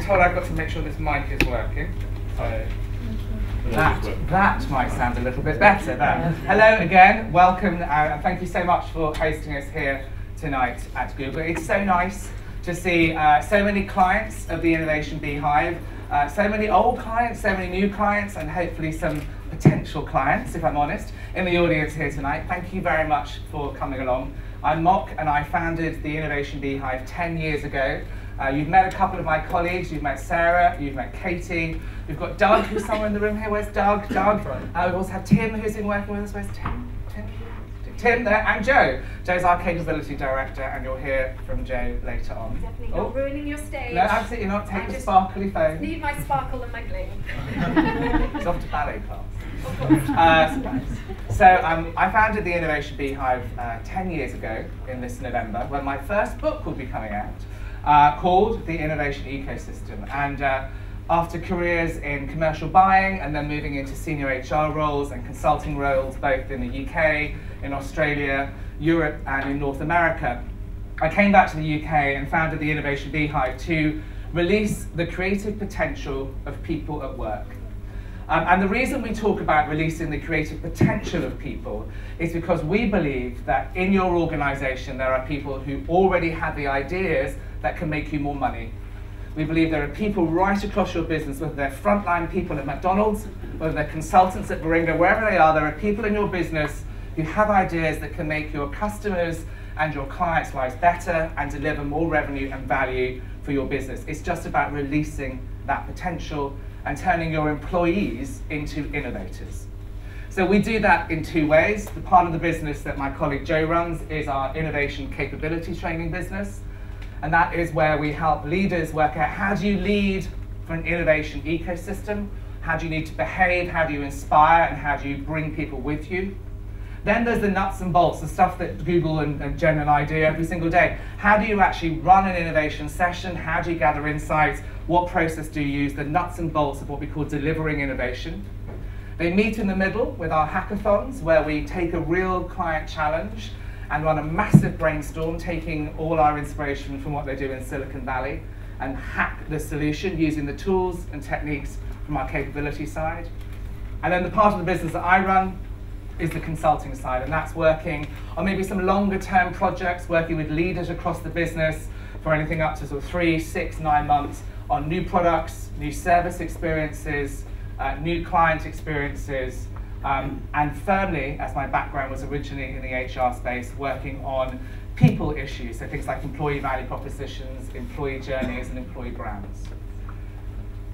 told I've got to make sure this mic is working. So that might sound a little bit better there. Hello again, welcome, and thank you so much for hosting us here tonight at Google. It's so nice to see so many clients of the Innovation Beehive, so many old clients, so many new clients, and hopefully some potential clients, if I'm honest, in the audience here tonight. Thank you very much for coming along. I'm Mock, and I founded the Innovation Beehive 10 years ago. You've met a couple of my colleagues. You've met Sarah, you've met Katie. We've got Doug, who's somewhere in the room here. Where's Doug? Doug. We also have Tim, who's been working with us. Where's Tim? Tim there, and Joe. Joe's our capability director, and you'll hear from Joe later on. Definitely not ruining your stage. No, absolutely not. Take the sparkly phone. Need my sparkle and my gleam. It's off to ballet class. So I founded the Innovation Beehive 10 years ago in this November, when my first book will be coming out, called The Innovation Ecosystem. And after careers in commercial buying and then moving into senior HR roles and consulting roles both in the UK, in Australia, Europe, and in North America, I came back to the UK and founded the Innovation Beehive to release the creative potential of people at work. And the reason we talk about releasing the creative potential of people is because we believe that in your organization there are people who already have the ideas that can make you more money. We believe there are people right across your business, whether they're frontline people at McDonald's, whether they're consultants at Baringa, wherever they are, there are people in your business who have ideas that can make your customers and your clients' lives better and deliver more revenue and value for your business. It's just about releasing that potential and turning your employees into innovators. So we do that in two ways. The part of the business that my colleague Joe runs is our innovation capability training business. And that is where we help leaders work out how do you lead for an innovation ecosystem, how do you need to behave, how do you inspire, and how do you bring people with you. Then there's the nuts and bolts, the stuff that Google and Jen and I do every single day. How do you actually run an innovation session? How do you gather insights? What process do you use? The nuts and bolts of what we call delivering innovation. They meet in the middle with our hackathons, where we take a real client challenge and run a massive brainstorm, taking all our inspiration from what they do in Silicon Valley and hack the solution using the tools and techniques from our capability side. And then the part of the business that I run is the consulting side, and that's working on maybe some longer term projects, working with leaders across the business for anything up to sort of 3, 6, 9 months on new products, new service experiences, new client experiences, and firmly, as my background was originally in the HR space, working on people issues, so things like employee value propositions, employee journeys, and employee brands.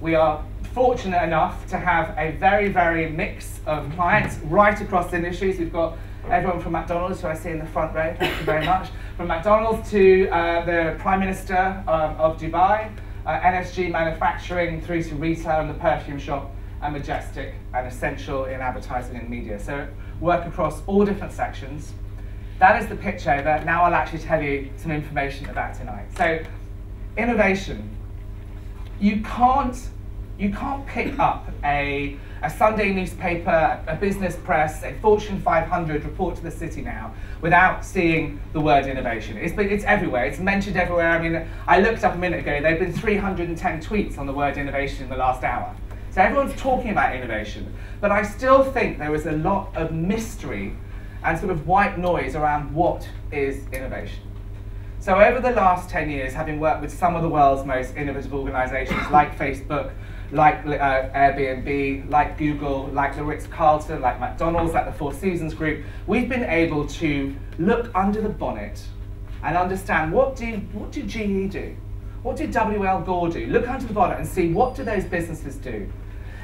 We are fortunate enough to have a very, very mix of clients right across industries. We've got everyone from McDonald's, who I see in the front row, thank you very much, from McDonald's to the Prime Minister of Dubai, NSG manufacturing, through to retail and the perfume shop, and Majestic and Essential in advertising and media. So work across all different sections. That is the pitch over. Now I'll actually tell you some information about tonight. So innovation. You can't pick up a Sunday newspaper, a business press, a Fortune 500 report to the city now without seeing the word innovation. It's everywhere. It's mentioned everywhere. I mean, I looked up a minute ago. There have been 310 tweets on the word innovation in the last hour. So everyone's talking about innovation, but I still think there is a lot of mystery and sort of white noise around what is innovation. So over the last 10 years, having worked with some of the world's most innovative organizations like Facebook, like Airbnb, like Google, like the Ritz-Carlton, like McDonald's, like the Four Seasons Group, we've been able to look under the bonnet and understand what do GE do? What did W.L. Gore do? Look under the bonnet and see what do those businesses do.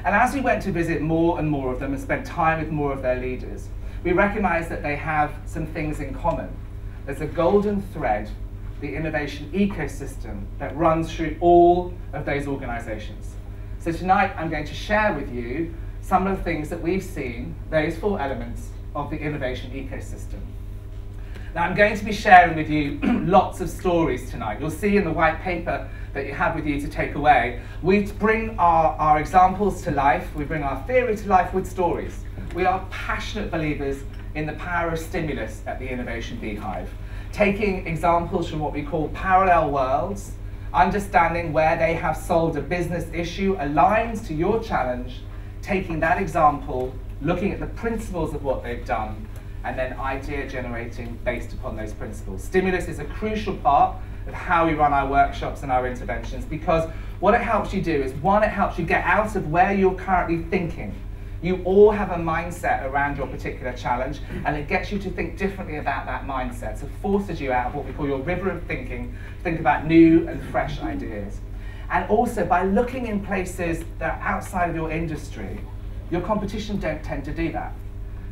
And as we went to visit more and more of them and spend time with more of their leaders, we recognized that they have some things in common. There's a golden thread, the innovation ecosystem, that runs through all of those organizations. So tonight I'm going to share with you some of the things that we've seen, those 4 elements of the innovation ecosystem. Now I'm going to be sharing with you lots of stories tonight. You'll see in the white paper that you have with you to take away, we bring our examples to life, we bring our theory to life with stories. We are passionate believers in the power of stimulus at the Innovation Beehive, taking examples from what we call parallel worlds understanding where they have solved a business issue aligned to your challenge, taking that example, looking at the principles of what they've done, and then idea generating based upon those principles. Stimulus is a crucial part of how we run our workshops and our interventions, because what it helps you do is, one, it helps you get out of where you're currently thinking. You all have a mindset around your particular challenge, and it gets you to think differently about that mindset. So it forces you out of what we call your river of thinking, to think about new and fresh ideas. And also, by looking in places that are outside of your industry, your competition don't tend to do that.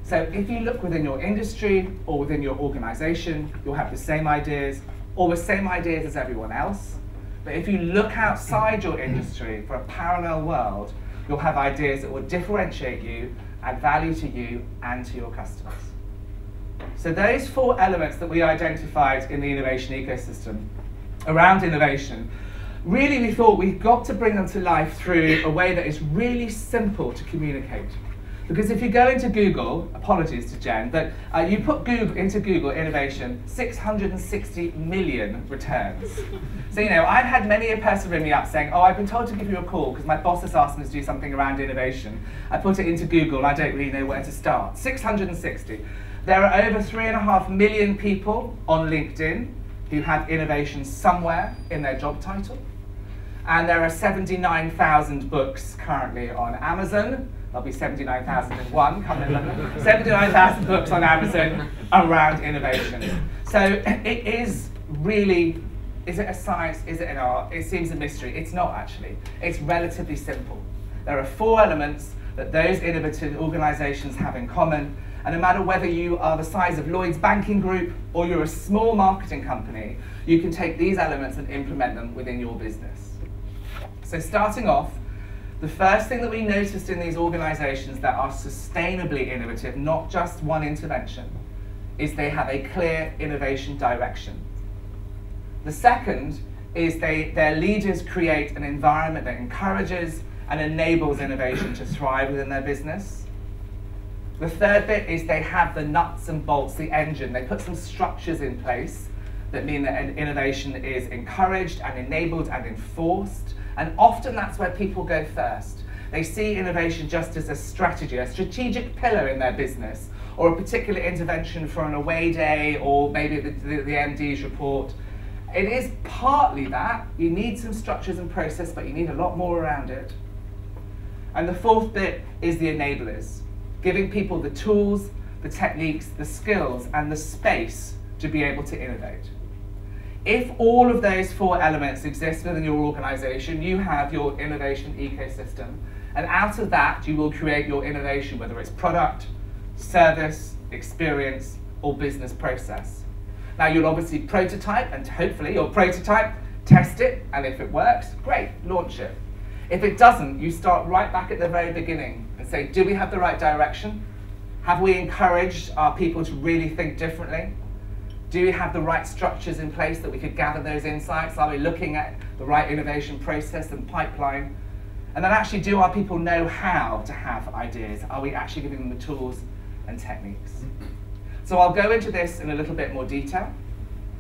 So if you look within your industry or within your organization, you'll have the same ideas, or the same ideas as everyone else. But if you look outside your industry for a parallel world, you'll have ideas that will differentiate you, add value to you and to your customers. So those 4 elements that we identified in the innovation ecosystem around innovation, really we thought we've got to bring them to life through a way that is really simple to communicate. Because if you go into Google, apologies to Jen, but you put into Google innovation, 660 million returns. So, I've had many a person ring me up saying, oh, I've been told to give you a call because my boss has asked me to do something around innovation. I put it into Google and I don't really know where to start. 660. There are over 3.5 million people on LinkedIn who have innovation somewhere in their job title. And there are 79,000 books currently on Amazon. There'll be 79,001 coming in. 79,000 books on Amazon around innovation. So it is really, is it a science, is it an art? It seems a mystery. It's not actually. It's relatively simple. There are 4 elements that those innovative organizations have in common. And no matter whether you are the size of Lloyd's Banking Group or you're a small marketing company, you can take these elements and implement them within your business. So starting off, the first thing that we noticed in these organizations that are sustainably innovative, not just one intervention, is they have a clear innovation direction. The second is their leaders create an environment that encourages and enables innovation to thrive within their business. The third bit is they have the nuts and bolts, the engine. They put some structures in place that mean that innovation is encouraged and enabled and enforced. And often that's where people go first. They see innovation just as a strategy, a strategic pillar in their business, or a particular intervention for an away day, or maybe the MD's report. It is partly that. You need some structures and process, but you need a lot more around it. And the fourth bit is the enablers, giving people the tools, the techniques, the skills, and the space to be able to innovate. If all of those 4 elements exist within your organization, you have your innovation ecosystem. And out of that, you will create your innovation, whether it's product, service, experience, or business process. Now, you'll obviously prototype, and hopefully you'll prototype, test it, and if it works, great, launch it. If it doesn't, you start right back at the very beginning and say, do we have the right direction? Have we encouraged our people to really think differently? Do we have the right structures in place that we could gather those insights? Are we looking at the right innovation process and pipeline? And then actually, do our people know how to have ideas? Are we actually giving them the tools and techniques? So I'll go into this in a little bit more detail,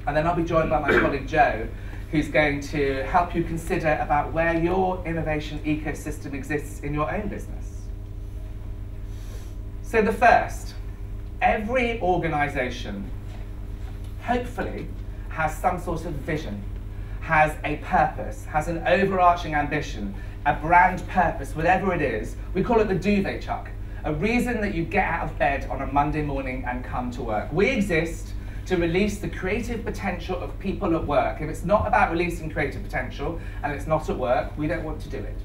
and then I'll be joined by my colleague Joe, who's going to help you consider about where your innovation ecosystem exists in your own business. So the first, every organization hopefully has some sort of vision, has a purpose, has an overarching ambition, a brand purpose, whatever it is. We call it the duvet chuck, a reason that you get out of bed on a Monday morning and come to work. We exist to release the creative potential of people at work. If it's not about releasing creative potential and it's not at work, we don't want to do it.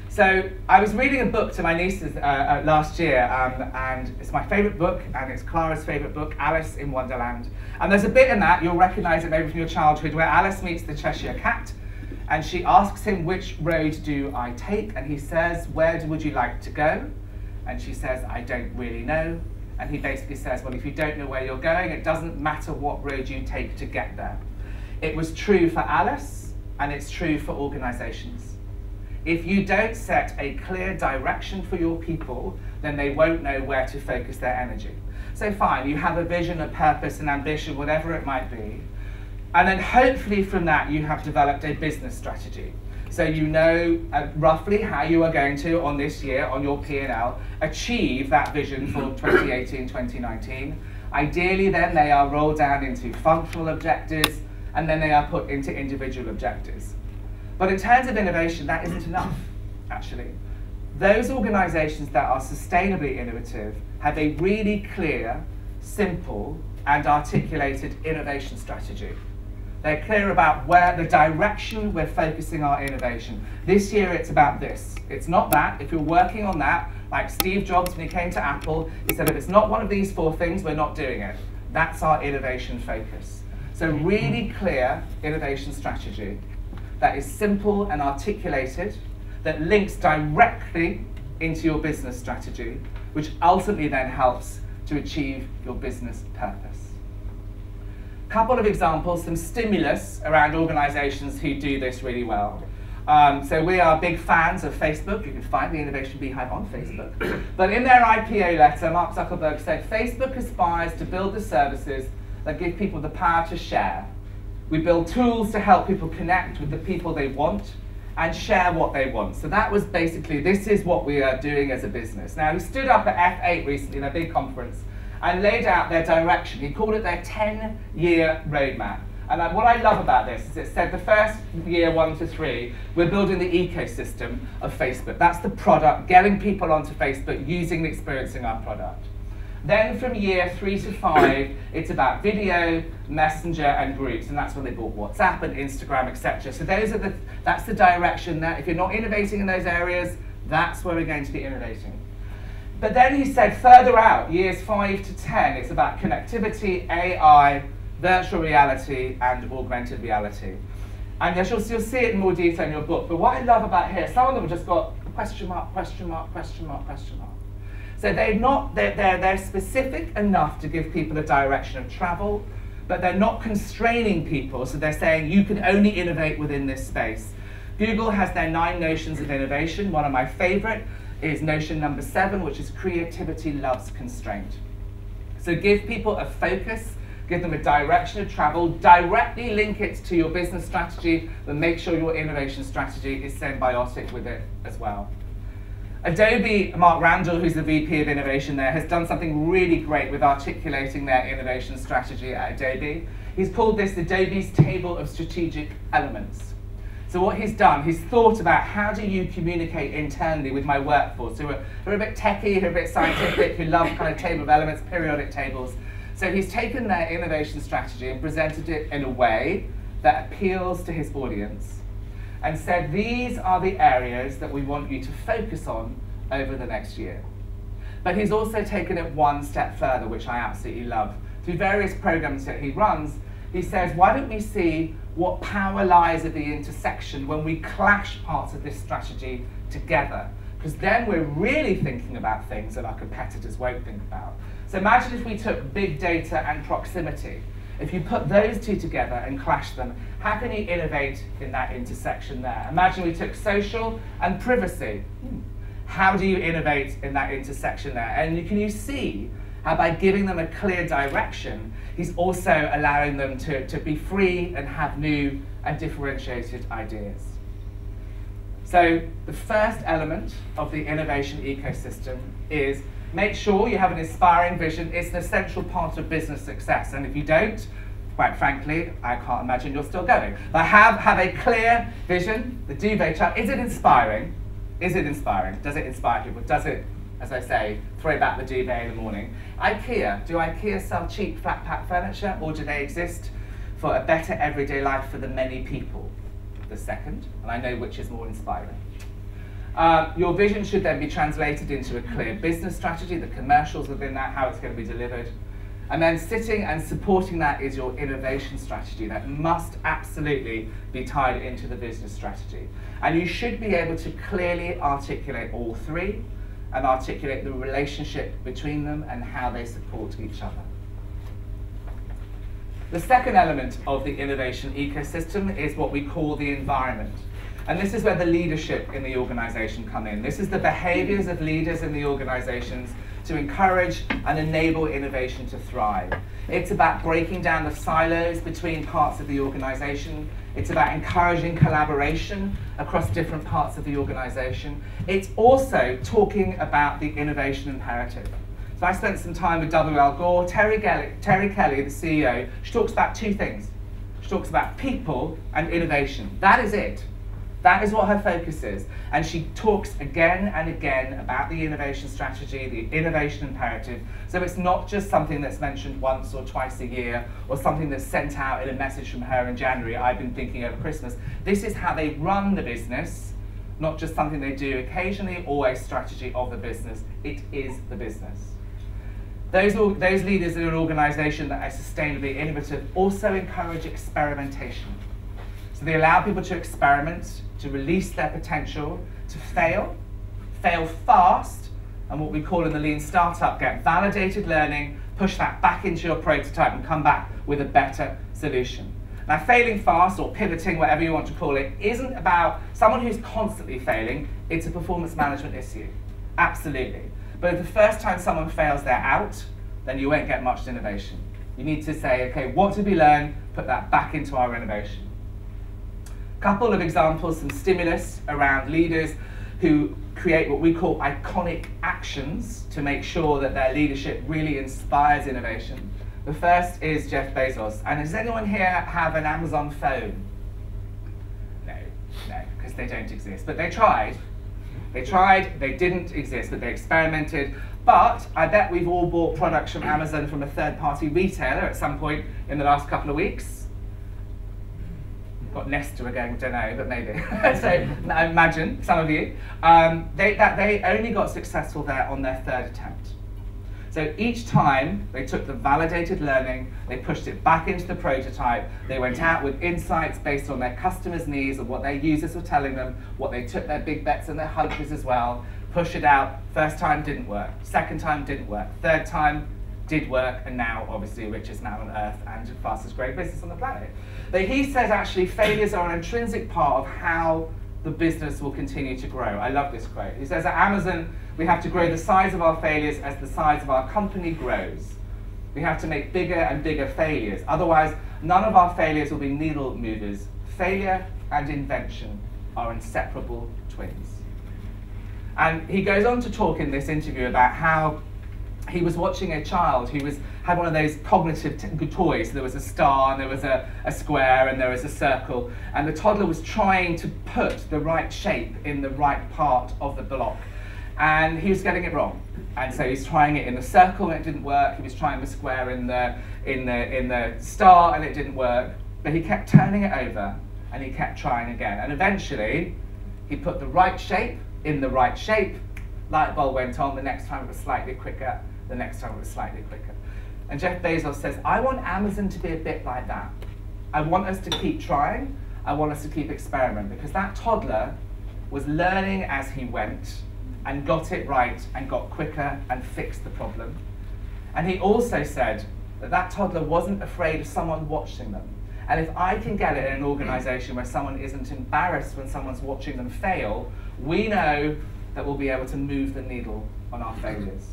So I was reading a book to my nieces last year, and it's my favourite book, and it's Clara's favourite book, Alice in Wonderland. And there's a bit in that, you'll recognise it maybe from your childhood, where Alice meets the Cheshire Cat, and she asks him, which road do I take? And he says, where would you like to go? And she says, I don't really know. And he basically says, well, if you don't know where you're going, it doesn't matter what road you take to get there. It was true for Alice, and it's true for organisations. If you don't set a clear direction for your people, then they won't know where to focus their energy. So fine, you have a vision, a purpose, an ambition, whatever it might be. And then hopefully from that you have developed a business strategy. So you know roughly how you are going to, on this year, on your P&L, achieve that vision for 2018, 2019. Ideally then they are rolled down into functional objectives, and then they are put into individual objectives. But in terms of innovation, that isn't enough, actually. Those organizations that are sustainably innovative have a really clear, simple, and articulated innovation strategy. They're clear about where the direction we're focusing our innovation. This year it's about this. It's not that. If you're working on that, like Steve Jobs when he came to Apple, he said if it's not one of these 4 things, we're not doing it. That's our innovation focus. So really clear innovation strategy that is simple and articulated, that links directly into your business strategy, which ultimately then helps to achieve your business purpose. Couple of examples, some stimulus around organizations who do this really well. So we are big fans of Facebook. You can find the Innovation Beehive on Facebook. But in their IPO letter, Mark Zuckerberg said, Facebook aspires to build the services that give people the power to share. We build tools to help people connect with the people they want and share what they want. So that was basically, this is what we are doing as a business. Now, he stood up at F8 recently, their big conference, and laid out their direction. He called it their 10-year roadmap. And what I love about this is it said the first year, 1 to 3, we're building the ecosystem of Facebook. That's the product, getting people onto Facebook, using and experiencing our product. Then from year 3 to 5, it's about video, messenger, and groups, and that's when they bought WhatsApp and Instagram, etc. So that's the direction that if you're not innovating in those areas, that's where we're going to be innovating. But then he said further out, years 5 to 10, it's about connectivity, AI, virtual reality, and augmented reality. And you'll see it in more detail in your book. But what I love about here, some of them have just got question mark, question mark, question mark, question mark. So they're specific enough to give people a direction of travel, but they're not constraining people. So they're saying you can only innovate within this space. Google has their 9 notions of innovation. One of my favorite is notion number 7, which is creativity loves constraint. So give people a focus, give them a direction of travel, directly link it to your business strategy, but make sure your innovation strategy is symbiotic with it as well. Adobe, Mark Randall, who's the VP of Innovation there, has done something really great with articulating their innovation strategy at Adobe. He's called this Adobe's Table of Strategic Elements. So what he's done, he's thought about how do you communicate internally with my workforce who are a bit techie, who are a bit scientific, who love kind of table of elements, periodic tables. So he's taken their innovation strategy and presented it in a way that appeals to his audience and said these are the areas that we want you to focus on over the next year. But he's also taken it one step further, which I absolutely love. Through various programs that he runs, he says, why don't we see what power lies at the intersection when we clash parts of this strategy together? Because then we're really thinking about things that our competitors won't think about. So imagine if we took big data and proximity. If you put those two together and clash them, how can you innovate in that intersection there? Imagine we took social and privacy. How do you innovate in that intersection there? And can you see how by giving them a clear direction, he's also allowing them to be free and have new and differentiated ideas. So the first element of the innovation ecosystem is make sure you have an inspiring vision. It's an essential part of business success. And if you don't, quite frankly, I can't imagine you're still going. But have a clear vision, the duvet chart. Is it inspiring? Is it inspiring? Does it inspire people? Does it, as I say, throw back the duvet in the morning? IKEA, do IKEA sell cheap flat pack furniture, or do they exist for a better everyday life for the many people? The second, and I know which is more inspiring. Your vision should then be translated into a clear business strategy, the commercials within that, how it's going to be delivered. And then sitting and supporting that is your innovation strategy that must absolutely be tied into the business strategy. And you should be able to clearly articulate all three and articulate the relationship between them and how they support each other. The second element of the innovation ecosystem is what we call the environment. And this is where the leadership in the organization come in. This is the behaviors of leaders in the organizations to encourage and enable innovation to thrive. It's about breaking down the silos between parts of the organization. It's about encouraging collaboration across different parts of the organization. It's also talking about the innovation imperative. So I spent some time with W. Al Gore. Terry Kelly, the CEO, she talks about two things. She talks about people and innovation. That is it. That is what her focus is. And she talks again and again about the innovation strategy, the innovation imperative. So it's not just something that's mentioned once or twice a year, or something that's sent out in a message from her in January, I've been thinking over Christmas. This is how they run the business, not just something they do occasionally or a strategy of the business. It is the business. Those leaders in an organization that are sustainably innovative also encourage experimentation. So they allow people to experiment, to release their potential, to fail fast, and what we call in the lean startup, get validated learning, push that back into your prototype and come back with a better solution. Now, failing fast or pivoting, whatever you want to call it, isn't about someone who's constantly failing. It's a performance management issue, absolutely. But if the first time someone fails, they're out, then you won't get much innovation. You need to say, okay, what did we learn? Put that back into our innovation. Couple of examples, some stimulus around leaders who create what we call iconic actions to make sure that their leadership really inspires innovation. The first is Jeff Bezos. And does anyone here have an Amazon phone? No, because they don't exist. But they tried. They didn't exist, but they experimented. But I bet we've all bought products from Amazon from a third-party retailer at some point in the last couple of weeks. Got Nesta again, don't know, but maybe. So I imagine some of you. They only got successful there on their third attempt. So each time they took the validated learning, they pushed it back into the prototype, they went out with insights based on their customers' needs and what their users were telling them, what they took their big bets and their hunches as well, push it out. First time didn't work, second time didn't work, third time did work, and now obviously richest man on earth and fastest growing business on the planet. But he says actually failures are an intrinsic part of how the business will continue to grow. I love this quote. He says at Amazon, we have to grow the size of our failures as the size of our company grows. We have to make bigger and bigger failures. Otherwise, none of our failures will be needle movers. Failure and invention are inseparable twins. And he goes on to talk in this interview about how he was watching a child who had one of those cognitive toys. There was a star, and there was a square, and there was a circle. And the toddler was trying to put the right shape in the right part of the block. And he was getting it wrong. And so he's trying it in the circle, and it didn't work. He was trying the square in the star, and it didn't work. But he kept turning it over, and he kept trying again. And eventually, he put the right shape in the right shape. Light bulb went on. The next time it was slightly quicker. The next time it was slightly quicker. And Jeff Bezos says, I want Amazon to be a bit like that. I want us to keep trying. I want us to keep experimenting, because that toddler was learning as he went and got it right and got quicker and fixed the problem. And he also said that that toddler wasn't afraid of someone watching them. And if I can get it in an organization where someone isn't embarrassed when someone's watching them fail, we know that we'll be able to move the needle on our failures.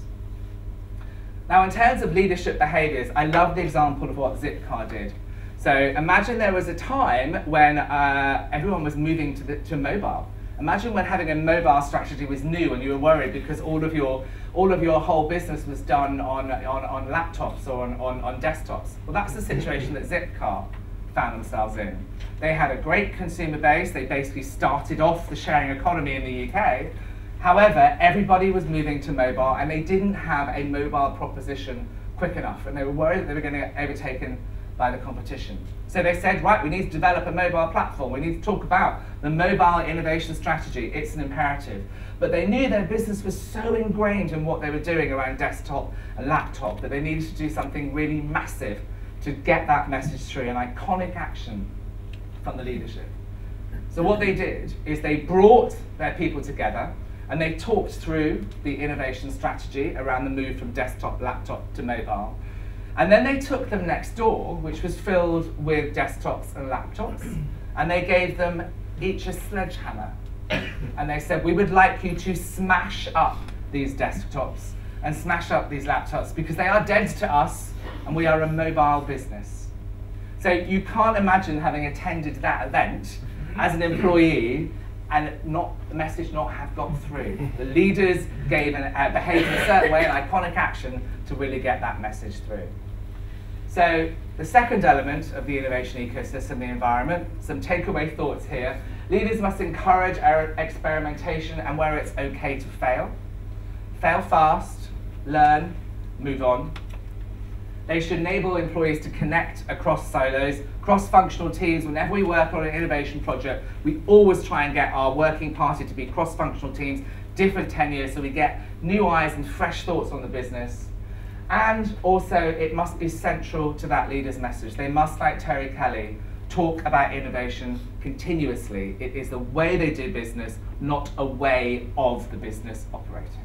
Now, in terms of leadership behaviors, I love the example of what Zipcar did. So imagine there was a time when everyone was moving to mobile. Imagine when having a mobile strategy was new and you were worried because all of your whole business was done on laptops or on desktops. Well, that's the situation that Zipcar found themselves in. They had a great consumer base. They basically started off the sharing economy in the UK. However, everybody was moving to mobile, and they didn't have a mobile proposition quick enough, and they were worried that they were going to get overtaken by the competition. So they said, right, we need to develop a mobile platform. We need to talk about the mobile innovation strategy. It's an imperative. But they knew their business was so ingrained in what they were doing around desktop and laptop that they needed to do something really massive to get that message through, an iconic action from the leadership. So what they did is they brought their people together, and they talked through the innovation strategy around the move from desktop, laptop to mobile. And then they took them next door, which was filled with desktops and laptops, and they gave them each a sledgehammer. And they said, we would like you to smash up these desktops and smash up these laptops because they are dead to us and we are a mobile business. So you can't imagine having attended that event as an employee and the message not have got through. The leaders behaved in a certain way, an iconic action to really get that message through. So the second element of the innovation ecosystem, the environment, some takeaway thoughts here. Leaders must encourage experimentation and where it's okay to fail. Fail fast, learn, move on. They should enable employees to connect across silos, cross-functional teams. Whenever we work on an innovation project, we always try and get our working party to be cross-functional teams, different tenures, so we get new eyes and fresh thoughts on the business. And also, it must be central to that leader's message. They must, like Terry Kelly, talk about innovation continuously. It is the way they do business, not a way of the business operating.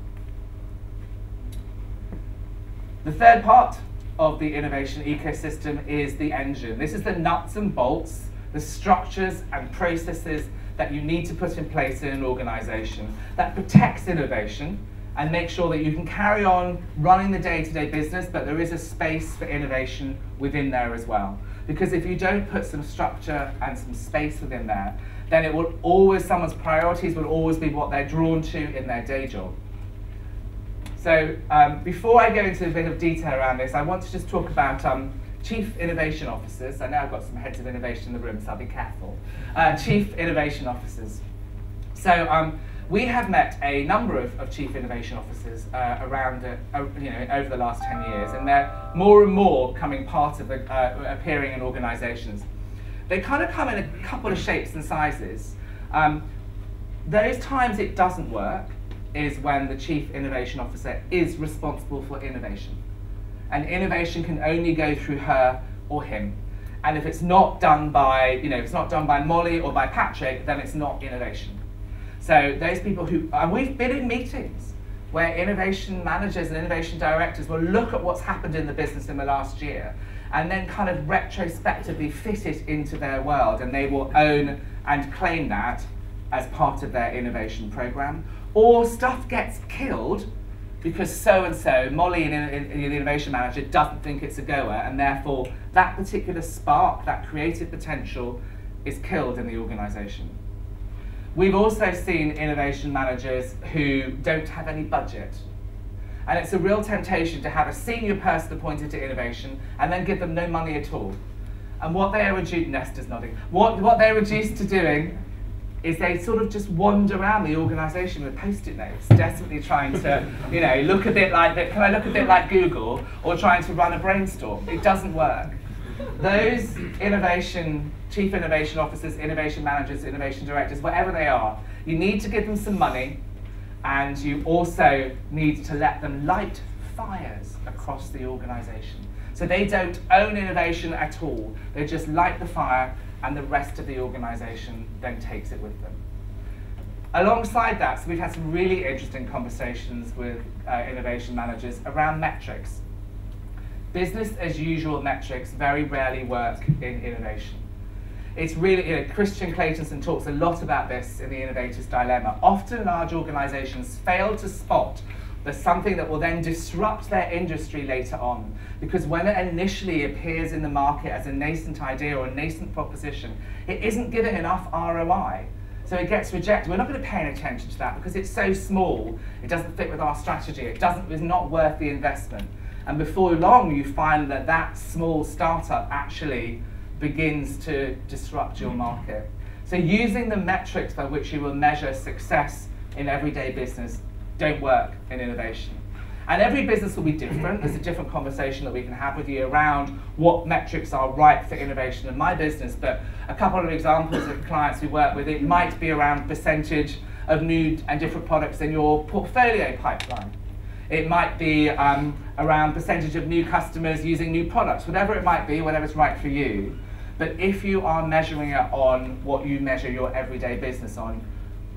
The third part of the innovation ecosystem is the engine. This is the nuts and bolts, the structures and processes that you need to put in place in an organization that protects innovation and make sure that you can carry on running the day-to-day business, but there is a space for innovation within there as well. Because if you don't put some structure and some space within there, then it will always, someone's priorities will always be what they're drawn to in their day job. So before I go into a bit of detail around this, I want to just talk about Chief Innovation Officers. I know I've got some heads of innovation in the room, so I'll be careful. Chief Innovation Officers. So we have met a number of Chief Innovation Officers around, over the last 10 years, and they're more and more coming part of appearing in organisations. They kind of come in a couple of shapes and sizes. Those times it doesn't work is when the Chief Innovation Officer is responsible for innovation. And innovation can only go through her or him. And if it's not done by, if it's not done by Molly or by Patrick, then it's not innovation. So those people who, we've been in meetings where innovation managers and innovation directors will look at what's happened in the business in the last year and then kind of retrospectively fit it into their world, and they will own and claim that as part of their innovation program. Or stuff gets killed because so-and-so, Molly, the innovation manager, doesn't think it's a goer, and therefore that particular spark, that creative potential, is killed in the organisation. We've also seen innovation managers who don't have any budget. And it's a real temptation to have a senior person appointed to innovation and then give them no money at all. And what they are reduced, Nesta's nodding, what they're reduced to doing is they sort of just wander around the organisation with post-it notes, desperately trying to, look a bit like, can I look a bit like Google, or trying to run a brainstorm. It doesn't work. Those chief innovation officers, innovation managers, innovation directors, whatever they are, you need to give them some money, and you also need to let them light fires across the organisation. So they don't own innovation at all. They just light the fire, and the rest of the organisation then takes it with them. Alongside that, so we've had some really interesting conversations with innovation managers around metrics. Business as usual metrics very rarely work in innovation. It's really, Christian Claytonson talks a lot about this in The Innovator's Dilemma. Often large organisations fail to spot there's something that will then disrupt their industry later on. Because when it initially appears in the market as a nascent idea or a nascent proposition, it isn't given enough ROI. So it gets rejected. We're not going to pay any attention to that because it's so small, it doesn't fit with our strategy, it's not worth the investment. And before long, you find that that small startup actually begins to disrupt your market. So using the metrics by which you will measure success in everyday business don't work in innovation. And every business will be different. There's a different conversation that we can have with you around what metrics are right for innovation in my business, but a couple of examples of clients we work with, it might be around percentage of new and different products in your portfolio pipeline. It might be around percentage of new customers using new products, whatever it might be, whatever's right for you. But if you are measuring it on what you measure your everyday business on,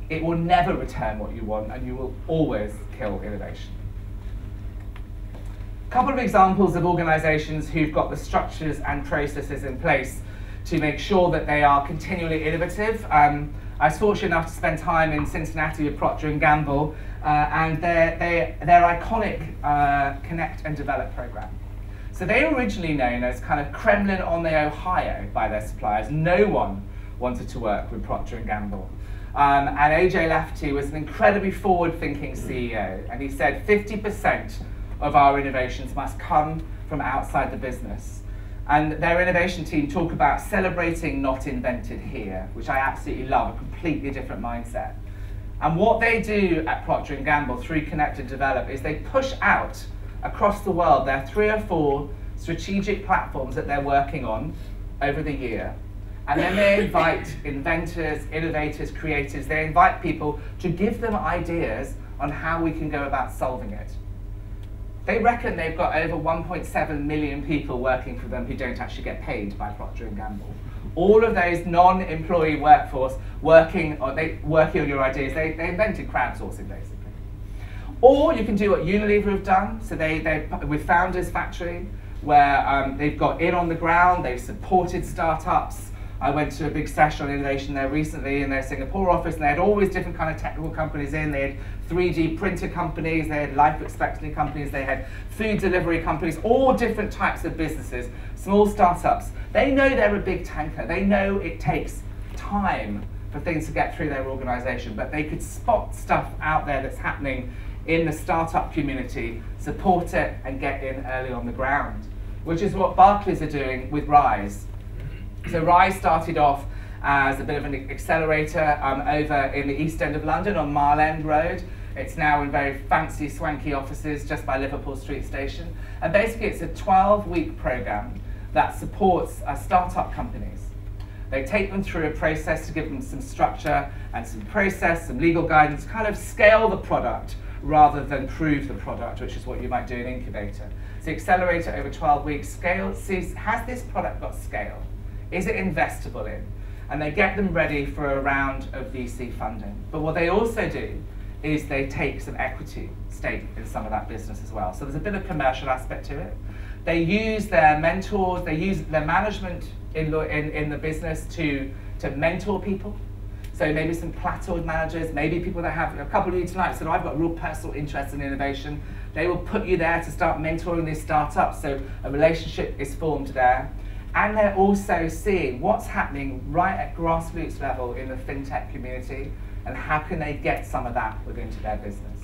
it will never return what you want, and you will always kill innovation. A couple of examples of organisations who've got the structures and processes in place to make sure that they are continually innovative. I was fortunate enough to spend time in Cincinnati with Procter Gamble and their iconic Connect and Develop program. So they were originally known as kind of Kremlin on the Ohio by their suppliers. No one wanted to work with Procter Gamble. And AJ Lafferty was an incredibly forward-thinking CEO, and he said 50% of our innovations must come from outside the business. And their innovation team talk about celebrating not invented here, which I absolutely love, a completely different mindset. And what they do at Procter & Gamble through Connect and Develop is they push out across the world their 3 or 4 strategic platforms that they're working on over the year. And then they invite inventors, innovators, creators, they invite people to give them ideas on how we can go about solving it. They reckon they've got over 1.7 million people working for them who don't actually get paid by Procter & Gamble. All of those non-employee workforce working on your ideas, they invented crowdsourcing basically. Or you can do what Unilever have done, so they with Founders Factory, where they've got in on the ground, they've supported startups. I went to a big session on innovation there recently in their Singapore office, and they had all these different kind of technical companies in. They had 3D printer companies, they had life expectancy companies, they had food delivery companies, all different types of businesses, small startups. They know they're a big tanker. They know it takes time for things to get through their organization, but they could spot stuff out there that's happening in the startup community, support it, and get in early on the ground, which is what Barclays are doing with Rise. So Rise started off as a bit of an accelerator over in the East End of London on Mile End Road. It's now in very fancy, swanky offices just by Liverpool Street Station. And basically it's a 12-week program that supports startup companies. They take them through a process to give them some structure and some process, some legal guidance, kind of scale the product rather than prove the product, which is what you might do in incubator. So accelerator over 12 weeks, scale, sees, has this product got scale? Is it investable in? And they get them ready for a round of VC funding. But what they also do is they take some equity stake in some of that business as well. So there's a bit of commercial aspect to it. They use their mentors, they use their management in the business to mentor people. So maybe some plateaued managers, maybe people that have, a couple of you tonight said, I've got a real personal interest in innovation. They will put you there to start mentoring these startups, so a relationship is formed there. And they're also seeing what's happening right at grassroots level in the fintech community and how can they get some of that within their business.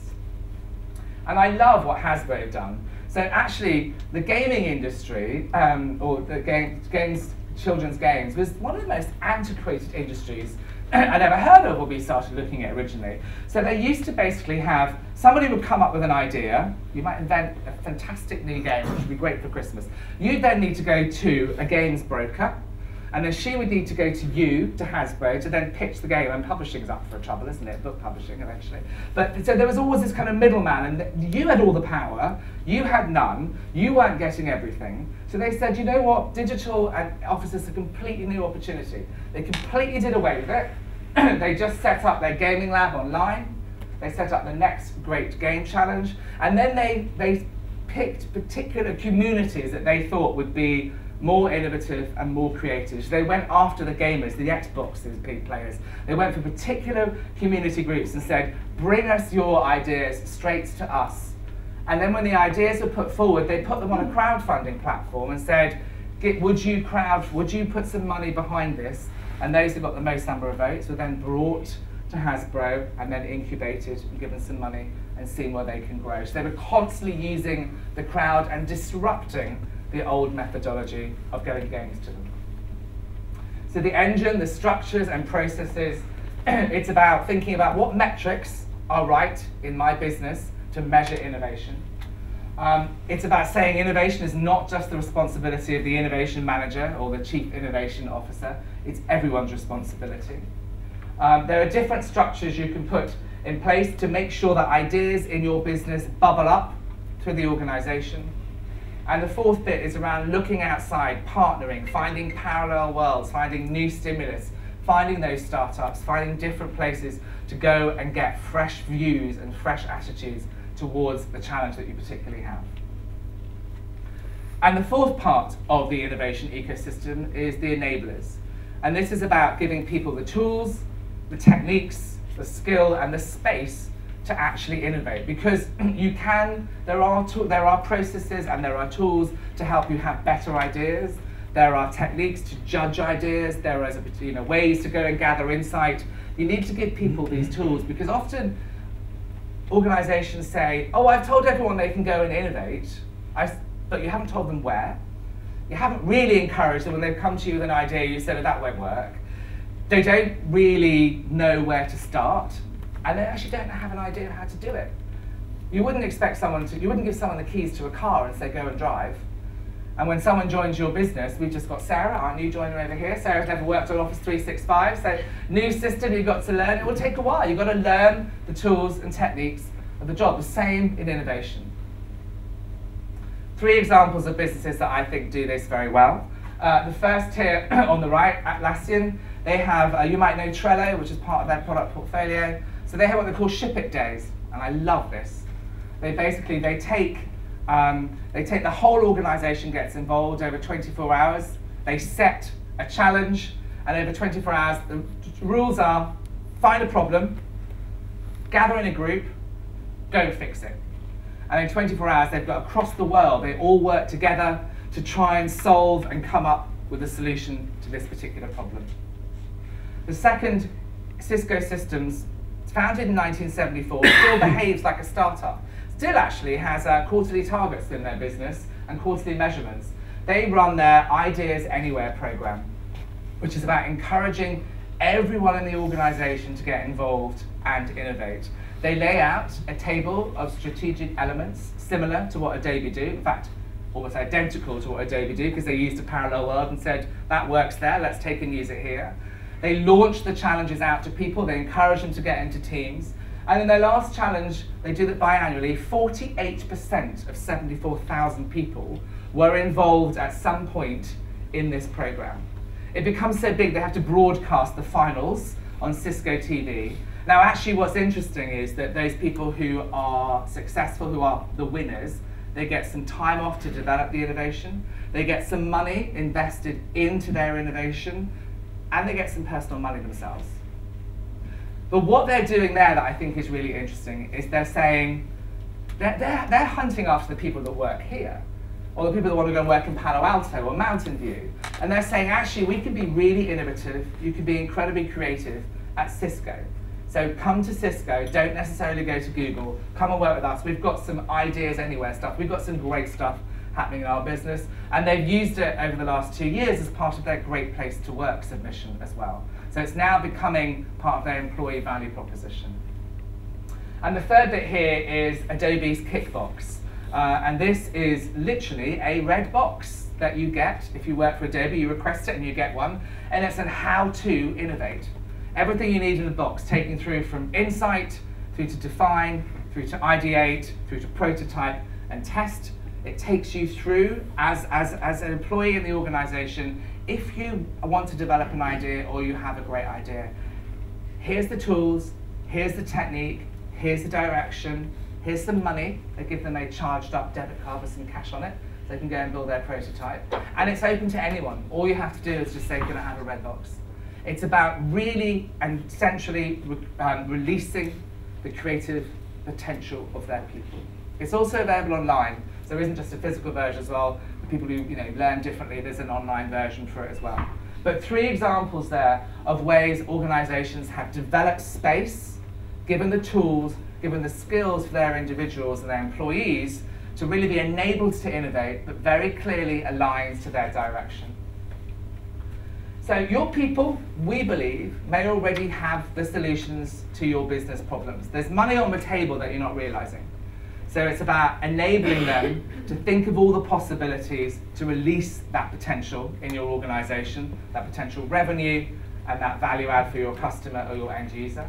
And I love what Hasbro have done. So actually, the gaming industry, or the children's games, was one of the most antiquated industries I'd ever heard of when we started looking at originally. So they used to basically have, somebody would come up with an idea, you might invent a fantastic new game, which would be great for Christmas. You'd then need to go to a games broker, and then she would need to go to you, to Hasbro, to then pitch the game, and publishing's up for trouble, isn't it? Book publishing, eventually. But so there was always this kind of middleman, and you had all the power, you had none, you weren't getting everything. So they said, you know what, digital and offices is a completely new opportunity. They completely did away with it. They just set up their gaming lab online. They set up the next great game challenge. And then they picked particular communities that they thought would be more innovative and more creative. So they went after the gamers, the Xboxes players. They went for particular community groups and said, bring us your ideas straight to us. And then when the ideas were put forward, they put them on a crowdfunding platform and said, would you put some money behind this? And those who got the most number of votes were then brought to Hasbro and then incubated and given some money and seen where they can grow. So they were constantly using the crowd and disrupting the old methodology of getting games to them. So the engine, the structures and processes, it's about thinking about what metrics are right in my business to measure innovation. It's about saying innovation is not just the responsibility of the innovation manager or the chief innovation officer, it's everyone's responsibility. There are different structures you can put in place to make sure that ideas in your business bubble up through the organization. And the fourth bit is around looking outside, partnering, finding parallel worlds, finding new stimulus, finding those startups, finding different places to go and get fresh views and fresh attitudes towards the challenge that you particularly have. And the fourth part of the innovation ecosystem is the enablers. And this is about giving people the tools, the techniques, the skill, and the space to actually innovate. Because there are processes and there are tools to help you have better ideas. There are techniques to judge ideas. There are ways to go and gather insight. You need to give people these tools, because often organizations say, oh, I've told everyone they can go and innovate, but you haven't told them where. You haven't really encouraged them when they've come to you with an idea, you said, oh, that won't work. They don't really know where to start, and they actually don't have an idea of how to do it. You wouldn't give someone the keys to a car and say, go and drive. And when someone joins your business, we've just got Sarah, our new joiner over here. Sarah's never worked on Office 365, so new system you've got to learn. It will take a while. You've got to learn the tools and techniques of the job. The same in innovation. 3 examples of businesses that I think do this very well. The first here on the right, Atlassian, they have, you might know Trello, which is part of their product portfolio. So they have what they call Ship It Days, and I love this. They take the whole organization gets involved over 24 hours. They set a challenge, and over 24 hours, the rules are find a problem, gather in a group, go and fix it. And in 24 hours, they've got across the world, they all work together to try and solve and come up with a solution to this particular problem. The second, Cisco Systems, founded in 1974, still behaves like a startup. Still actually has quarterly targets in their business and quarterly measurements. They run their Ideas Anywhere program, which is about encouraging everyone in the organization to get involved and innovate. They lay out a table of strategic elements similar to what Adobe do, in fact, almost identical to what Adobe do, because they used a parallel world and said, that works there, let's take and use it here. They launch the challenges out to people, they encourage them to get into teams. And in their last challenge, they do that biannually, 48% of 74,000 people were involved at some point in this program. It becomes so big they have to broadcast the finals on Cisco TV. Now actually what's interesting is that those people who are successful, who are the winners, they get some time off to develop the innovation, they get some money invested into their innovation, and they get some personal money themselves. But what they're doing there that I think is really interesting is they're saying, they're hunting after the people that work here, or the people that want to go and work in Palo Alto or Mountain View. And they're saying, actually, we can be really innovative, you can be incredibly creative at Cisco. So come to Cisco, don't necessarily go to Google, come and work with us. We've got some Ideas Anywhere stuff, we've got some great stuff happening in our business, and they've used it over the last 2 years as part of their Great Place to Work submission as well. So it's now becoming part of their employee value proposition. And the third bit here is Adobe's Kickbox. And this is literally a red box that you get if you work for Adobe. You request it and you get one. And it's on how to innovate. Everything you need in the box, taken through from insight, through to define, through to ideate, through to prototype and test. It takes you through, as an employee in the organization, if you want to develop an idea or you have a great idea, here's the tools, here's the technique, here's the direction, here's some money. They give them a charged up debit card with some cash on it, so they can go and build their prototype. And it's open to anyone. All you have to do is just say, can I have a red box? It's about really and centrally releasing the creative potential of their people. It's also available online, so there isn't just a physical version as well. For people who learn differently, there's an online version for it as well. But 3 examples there of ways organizations have developed space, given the tools, given the skills for their individuals and their employees to really be enabled to innovate, but very clearly aligns to their direction. So your people, we believe, may already have the solutions to your business problems. There's money on the table that you're not realizing. So it's about enabling them to think of all the possibilities to release that potential in your organization, that potential revenue and that value add for your customer or your end user.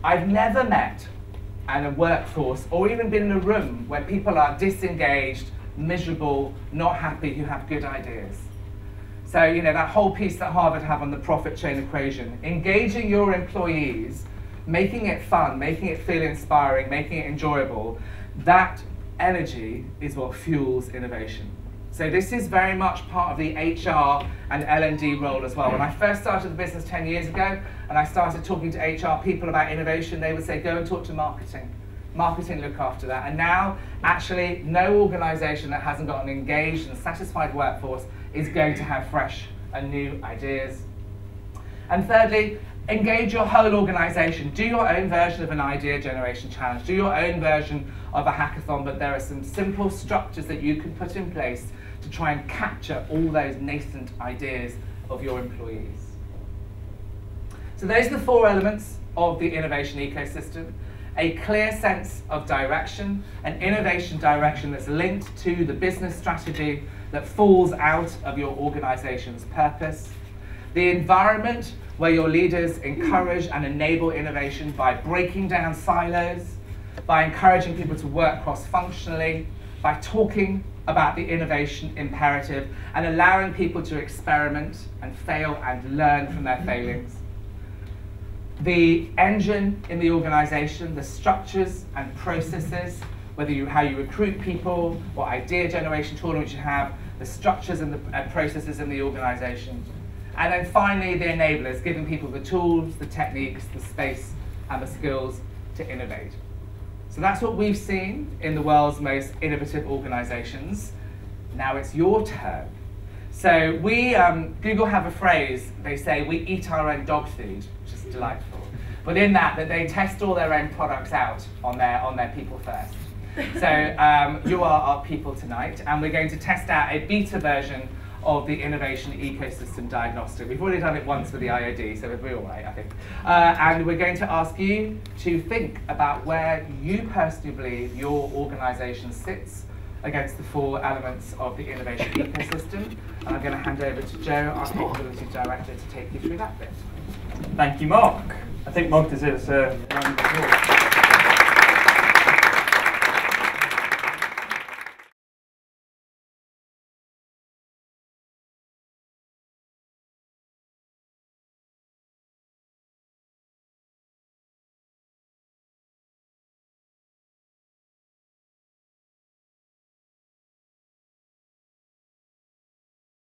I've never met in a workforce or even been in a room where people are disengaged, miserable, not happy, who have good ideas. So that whole piece that Harvard have on the profit chain equation, engaging your employees, making it fun, making it feel inspiring, making it enjoyable, that energy is what fuels innovation. So this is very much part of the HR and L&D role as well. When I first started the business 10 years ago, and I started talking to HR people about innovation, they would say, go and talk to marketing. Marketing look after that. And now, actually, no organisation that hasn't got an engaged and satisfied workforce is going to have fresh and new ideas. And thirdly, engage your whole organisation. Do your own version of an idea generation challenge. Do your own version of a hackathon, but there are some simple structures that you can put in place to try and capture all those nascent ideas of your employees. So those are the 4 elements of the innovation ecosystem. A clear sense of direction, an innovation direction that's linked to the business strategy that falls out of your organization's purpose. The environment where your leaders encourage and enable innovation by breaking down silos, by encouraging people to work cross-functionally, by talking about the innovation imperative and allowing people to experiment and fail and learn from their failings. The engine in the organization, the structures and processes, how you recruit people, what idea generation tool you have, the structures and processes in the organization. And then finally, the enablers, giving people the tools, the techniques, the space, and the skills to innovate. So that's what we've seen in the world's most innovative organizations. Now it's your turn. So Google have a phrase, they say, we eat our own dog food, which is delightful. But in that they test all their own products out on their people first. So you are our people tonight, and we're going to test out a beta version of the innovation ecosystem diagnostic. We've already done it once with the IOD, so we'll be all right, I think. And we're going to ask you to think about where you personally believe your organisation sits against the 4 elements of the innovation ecosystem. And I'm going to hand over to Joe, our capability director, to take you through that bit. Thank you, Mark. I think Mark deserves a round of applause.